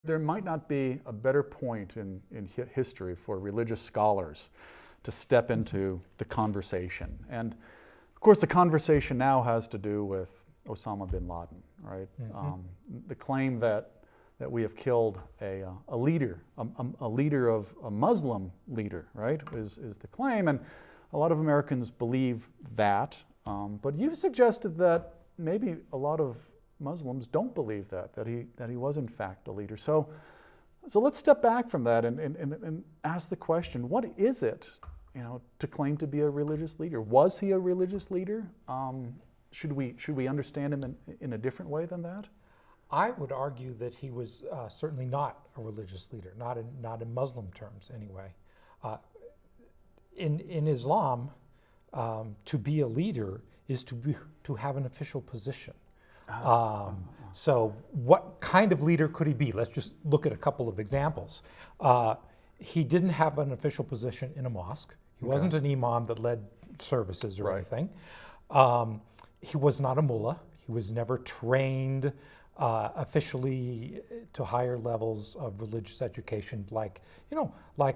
There might not be a better point in history for religious scholars to step into the conversation. And of course, the conversation now has to do with Osama Bin Laden, right? The claim that we have killed a leader, a leader of a Muslim leader, right, is the claim. And a lot of Americans believe that. But you've suggested that maybe a lot of Muslims don't believe that he was in fact a leader. So let's step back from that and ask the question: what is it, to claim to be a religious leader? Was he a religious leader? Should we understand him in a different way than that? I would argue that he was certainly not a religious leader, not in Muslim terms anyway. In Islam, to be a leader is to have an official position. So what kind of leader could he be? Let's just look at a couple of examples. He didn't have an official position in a mosque. He wasn't an imam that led services or anything. He was not a mullah. He was never trained officially to higher levels of religious education, like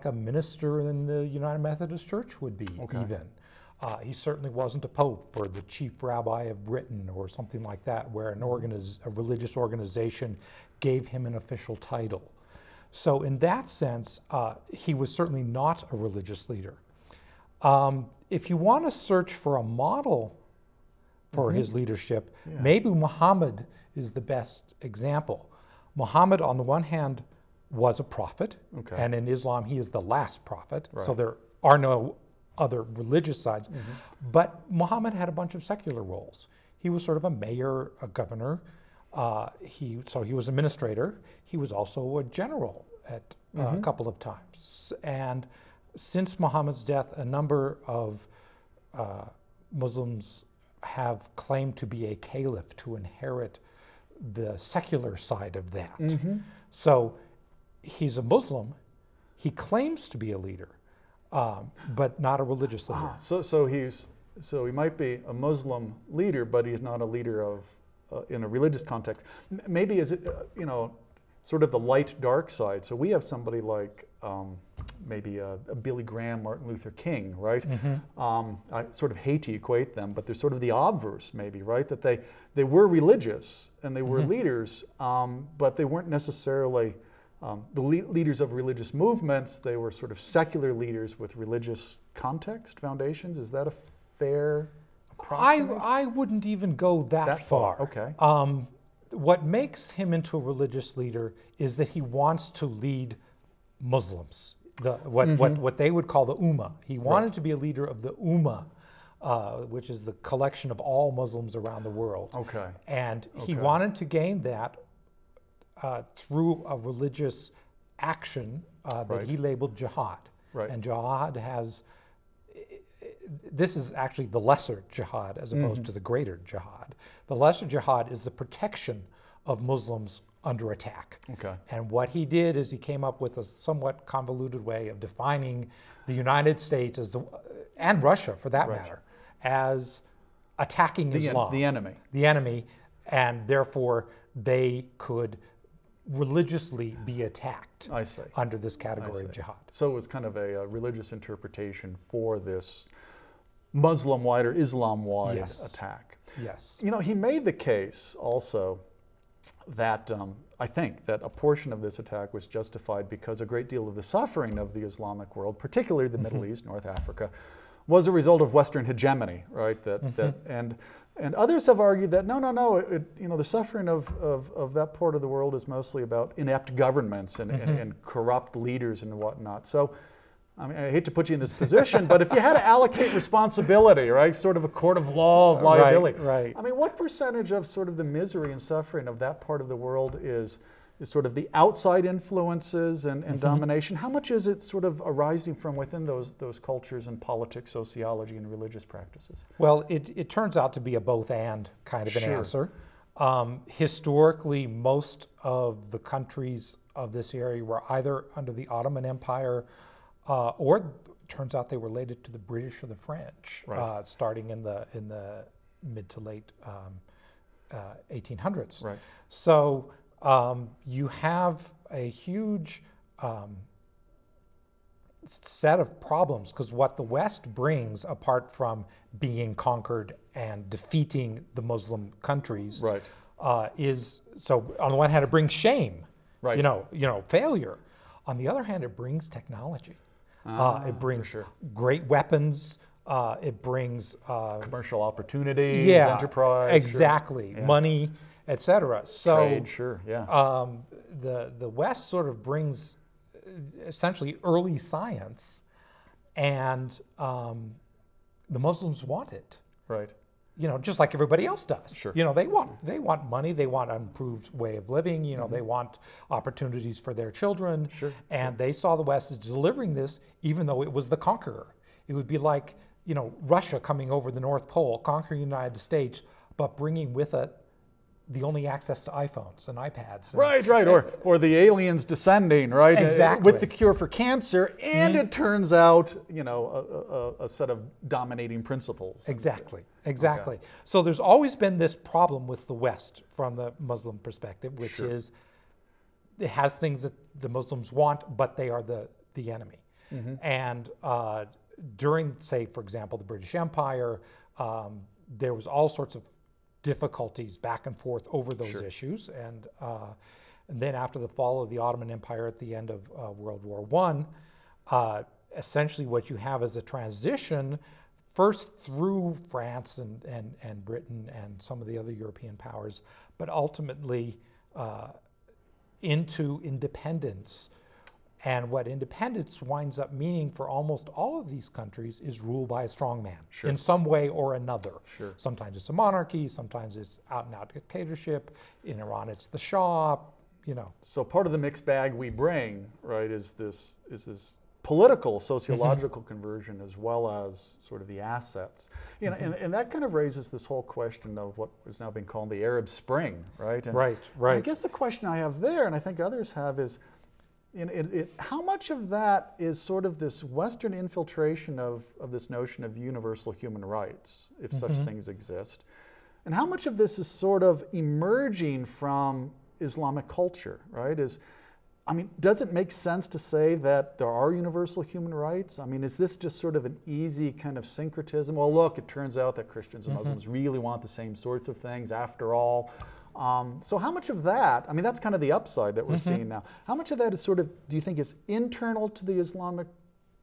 a minister in the United Methodist Church would be even. He certainly wasn't a pope or the chief rabbi of Britain or something like that, where a religious organization gave him an official title. So in that sense, he was certainly not a religious leader. If you want to search for a model for his leadership, maybe Muhammad is the best example. Muhammad, on the one hand, was a prophet, and in Islam he is the last prophet, so there are no other religious sides. But Muhammad had a bunch of secular roles. He was sort of a mayor, a governor. So he was administrator. He was also a general at a couple of times. And since Muhammad's death, a number of Muslims have claimed to be a caliph, to inherit the secular side of that. So he's a Muslim. He claims to be a leader, but not a religious leader. So he might be a Muslim leader, but he's not a leader of in a religious context. Maybe is it sort of the light dark side. So we have somebody like maybe a Billy Graham, Martin Luther King, right? I sort of hate to equate them, but they're sort of the obverse, maybe, right? That they were religious and they were leaders, but they weren't necessarily the leaders of religious movements. They were sort of secular leaders with religious context, foundations. Is that a fair approximation? I wouldn't even go that far. Okay. What makes him into a religious leader is that he wants to lead Muslims, what they would call the Ummah. He wanted to be a leader of the Ummah, which is the collection of all Muslims around the world. And he wanted to gain that through a religious action that he labeled jihad. And jihad has, this is actually the lesser jihad as opposed to the greater jihad. The lesser jihad is the protection of Muslims under attack. And what he did is he came up with a somewhat convoluted way of defining the United States as and Russia for that matter, as attacking Islam. The enemy. The enemy, and therefore they could religiously be attacked under this category of jihad. So it was kind of a religious interpretation for this Muslim-wide or Islam-wide attack. He made the case also that I think that a portion of this attack was justified because a great deal of the suffering of the Islamic world, particularly the Middle East, North Africa, was a result of Western hegemony, right? And others have argued that no, the suffering of that part of the world is mostly about inept governments and corrupt leaders and whatnot. So, I mean, I hate to put you in this position, but if you had to allocate responsibility, right, sort of a court of law of liability, I mean, what percentage of sort of the misery and suffering of that part of the world is sort of the outside influences and domination? How much is it sort of arising from within those cultures and politics, sociology, and religious practices? Well, it turns out to be a both-and kind of an answer. Historically, most of the countries of this area were either under the Ottoman Empire or turns out they were related to the British or the French, starting in the mid to late 1800s. So you have a huge set of problems, because what the West brings, apart from being conquered and defeating the Muslim countries, is, so on the one hand it brings shame, failure. On the other hand, it brings technology. It brings great weapons. It brings commercial opportunities, enterprise, exactly, money, etc. So trade, the West sort of brings essentially early science, and the Muslims want it. Right. Just like everybody else does. Sure. They want money, they want an improved way of living, they want opportunities for their children. And they saw the West as delivering this, even though it was the conqueror. It would be like, Russia coming over the North Pole, conquering the United States, but bringing with it the only access to iPhones and iPads. Or the aliens descending, right? Exactly. With the cure for cancer, and it turns out, a set of dominating principles. Exactly. So there's always been this problem with the West from the Muslim perspective, which is it has things that the Muslims want, but they are the enemy. And during, say, for example, the British Empire, there was all sorts of difficulties back and forth over those issues, and then after the fall of the Ottoman Empire at the end of World War I, essentially what you have is a transition first through France and Britain and some of the other European powers, but ultimately into independence. And what independence winds up meaning for almost all of these countries is rule by a strongman in some way or another. Sometimes it's a monarchy, sometimes it's out-and-out dictatorship. In Iran, it's the Shah, So part of the mixed bag we bring, right, is this political, sociological conversion, as well as sort of the assets. And that kind of raises this whole question of what is now being called the Arab Spring, right? And I guess the question I have there, and I think others have, is how much of that is sort of this Western infiltration of this notion of universal human rights, if such things exist, and how much of this is sort of emerging from Islamic culture, right? Does it make sense to say that there are universal human rights? Is this just sort of an easy kind of syncretism? Well, look, it turns out that Christians and Muslims really want the same sorts of things after all. So how much of that, that's kind of the upside that we're seeing now. How much of that is sort of, do you think, is internal to the Islamic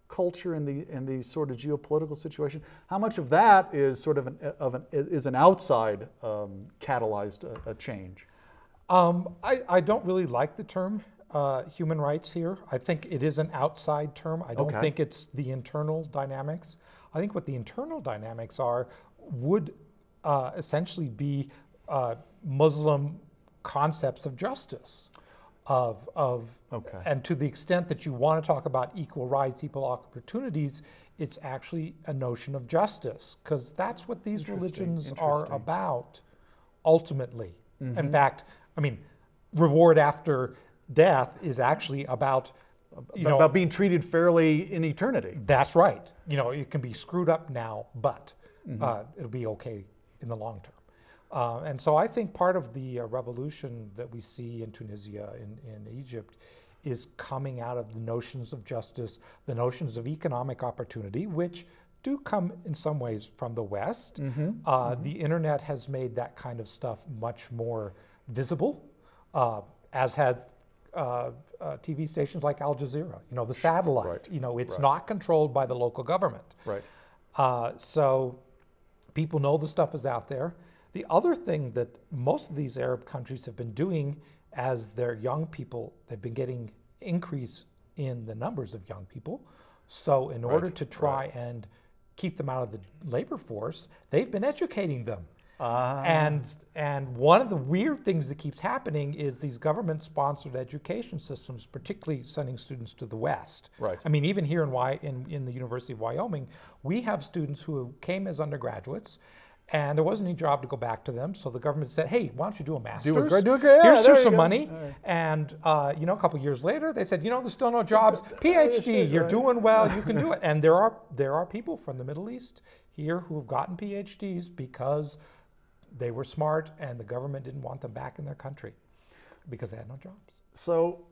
culture and the sort of geopolitical situation? How much of that is sort of an outside catalyzed a change? I don't really like the term human rights here. I think it is an outside term. I don't think it's the internal dynamics. I think what the internal dynamics are would essentially be Muslim concepts of justice, and to the extent that you want to talk about equal rights, equal opportunities, it's actually a notion of justice, because that's what these religions are about ultimately. In fact, reward after death is actually about being treated fairly in eternity. That's right. It can be screwed up now, but it'll be okay in the long term. And so I think part of the revolution that we see in Tunisia, in Egypt, is coming out of the notions of justice, the notions of economic opportunity, which do come in some ways from the West. The internet has made that kind of stuff much more visible, as have TV stations like Al Jazeera, the satellite. It's not controlled by the local government. So people know the stuff is out there. The other thing that most of these Arab countries have been doing as their young people, they've been getting increase in the numbers of young people. So in order to try and keep them out of the labor force, they've been educating them. And one of the weird things that keeps happening is these government-sponsored education systems, particularly sending students to the West. Even here in the University of Wyoming, we have students who came as undergraduates, and there wasn't any job to go back to them, so the government said, hey, why don't you do a master's? Here's some money. And a couple years later, they said, there's still no jobs. PhD, you're doing well, you can do it. And there are people from the Middle East here who have gotten PhDs because they were smart and the government didn't want them back in their country. because they had no jobs. So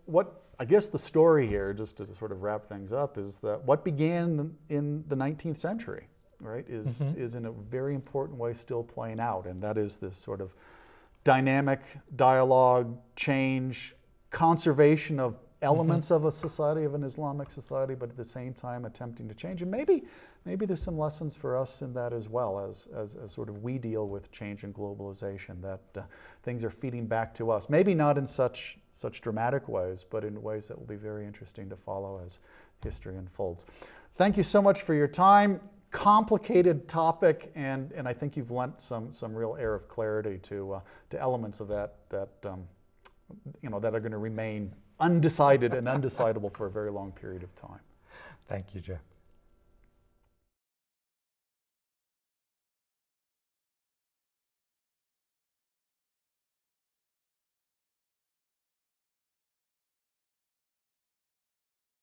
I guess the story here, just to sort of wrap things up, is that what began in the 19th century, right, is in a very important way still playing out, and that is this sort of dynamic dialogue, change, conservation of elements of a society, of an Islamic society, but at the same time attempting to change. And maybe there's some lessons for us in that as well, as sort of we deal with change and globalization, that things are feeding back to us. Maybe not in such dramatic ways, but in ways that will be very interesting to follow as history unfolds. Thank you so much for your time. Complicated topic, and I think you've lent some real air of clarity to elements of that you know, that are going to remain undecided and undecidable for a very long period of time. Thank you, Jeff.